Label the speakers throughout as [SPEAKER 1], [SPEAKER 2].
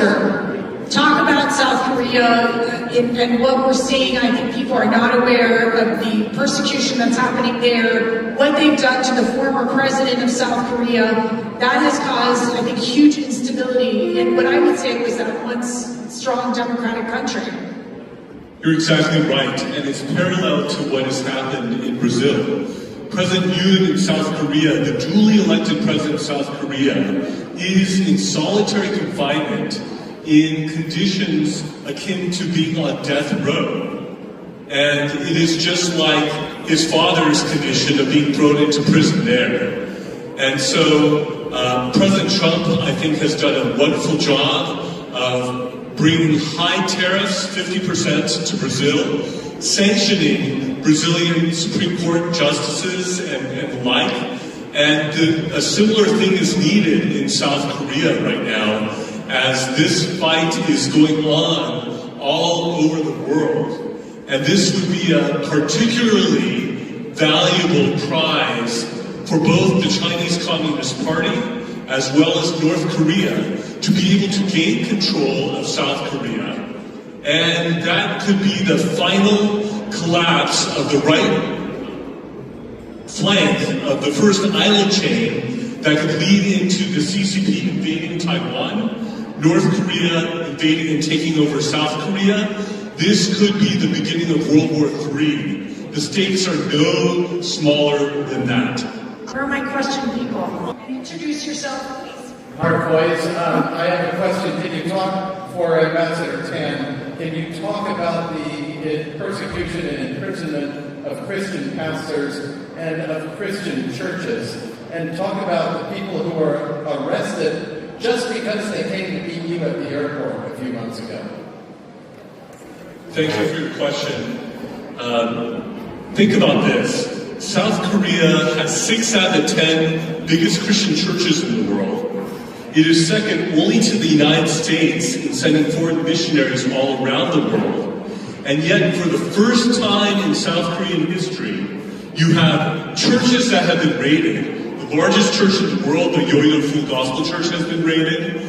[SPEAKER 1] Ambassador, talk about South Korea and what we're seeing. I think people are not aware of the persecution that's happening there, what they've done to the former president of South Korea. That has caused, I think, huge instability in what I would say was that once strong democratic country.
[SPEAKER 2] You're exactly right, and it's parallel to what has happened in Brazil. President Yoon in South Korea, the duly elected president of South Korea, is in solitary confinement in conditions akin to being on death row. And it is just like his father's condition of being thrown into prison there. And so President Trump, I think, has done a wonderful job of bringing high tariffs, 50% to Brazil, sanctioning Brazilian Supreme Court justices and the like. And a similar thing is needed in South Korea right now, as this fight is going on all over the world. And this would be a particularly valuable prize for both the Chinese Communist Party as well as North Korea to be able to gain control of South Korea. And that could be the final collapse of the right flank of the first island chain that could lead into the CCP invading Taiwan, North Korea invading and taking over South Korea. This could be the beginning of World War III. The stakes are no smaller than that.
[SPEAKER 1] Where are my question people? Introduce yourself, please.
[SPEAKER 3] Mark Boyce, I have a question. Can you talk, for Ambassador Tan, can you talk about the persecution and imprisonment of Christian pastors and of Christian churches, and talk about the people who were arrested just because they came to meet you at the airport a few months ago?
[SPEAKER 2] Thank you for your question. Think about this. South Korea has 6 out of the 10 biggest Christian churches in the world. It is second only to the United States in sending foreign missionaries all around the world. And yet, for the first time in South Korean history, you have churches that have been raided. The largest church in the world, the Yo-Yo Full Gospel Church, has been raided.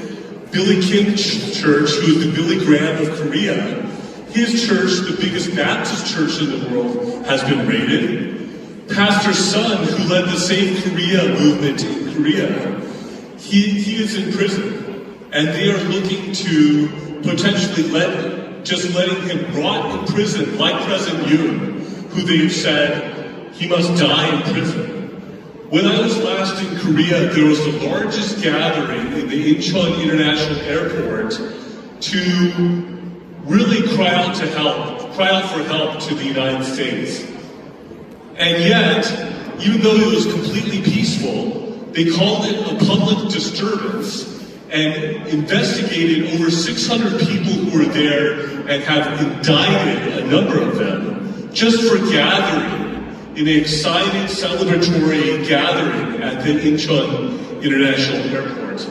[SPEAKER 2] Billy Kim Church, who is the Billy Graham of Korea, his church, the biggest Baptist church in the world, has been raided. Pastor Sun, who led the Save Korea movement in Korea, he is in prison. And they are looking to potentially letting him rot in prison, like President Yoon, who they've said he must die in prison. When I was last in Korea, there was the largest gathering in the Incheon International Airport to really cry out for help to the United States. And yet, even though it was completely peaceful, they called it a public disturbance and investigated over 600 people who were there and have indicted a number of them just for gathering in an excited celebratory gathering at the Incheon International Airport.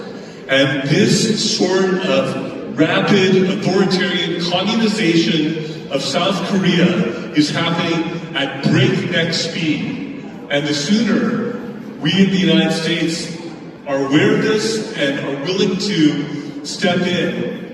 [SPEAKER 2] And this sort of rapid authoritarian communization of South Korea is happening at breakneck speed. And the sooner we in the United States are aware of this and are willing to step in,